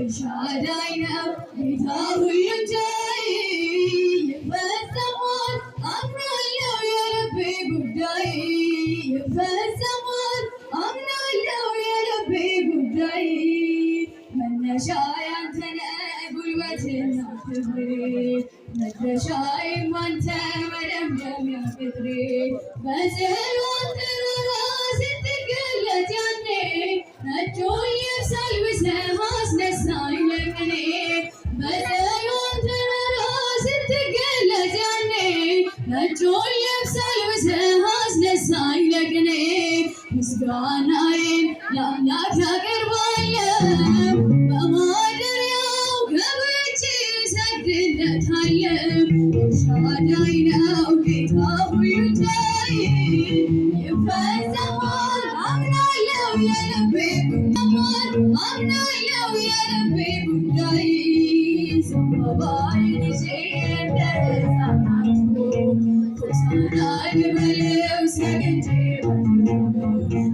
Shaddai now, Ita Huyunjai, Yifastamon, ውበትና ክብሬ መድረሻዬም አንተ መደምደሚያ ቅጥሬ በጽዮን ተራራ ስትገለጥ ያኔ ነጩን ልብስ አልብሰህ አስነሳኝ ለቅኔ በጽዮን ተራራ ስትገለጥ ያኔ ነጩን ልብስ አልብሰህ አስነሳኝ ለቅኔ ምስጋናዬን ለአምላክ አቀርባለሁ በማደሪያው ገብቼ እሰግድለታለሁ ኤልሻዳይ ነው ጌታ ሁሉን ቻይ ይፈጸማል አምናለሁ የልቤ ጉዳይ ዘንባባዬን ይዤ እንደሕፃናቱ ሆሳዕና ልበለው ሰግጄ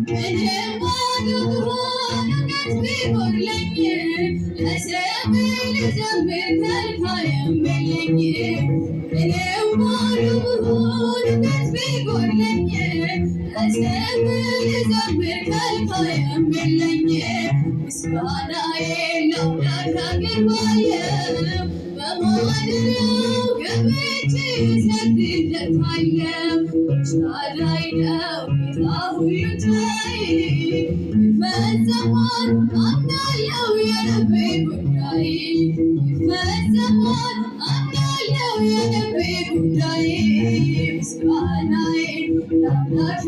ምንም ባዶ ብሆን እውቀት ቢጎድለኝ ለስምህ ልዘምር ከልካዬም የለኝ ምንም ባዶ ብሆን እውቀት ቢጎድለኝ ለስምህ ልዘምር ከልካዬም የለኝ ምስጋናዬን ለአምላክ አቀርባለሁ በማደሪያው ገብቼ እሰግድለታለሁ ኤልሻዳይ ነው ጌታ ሁሉን ቻይ ይፈጸማል አምናለሁ የልቤ ጉዳይ ይፈጸማል አምናለሁ የልቤ ጉዳይ ምስጋናዬን ለአምላክ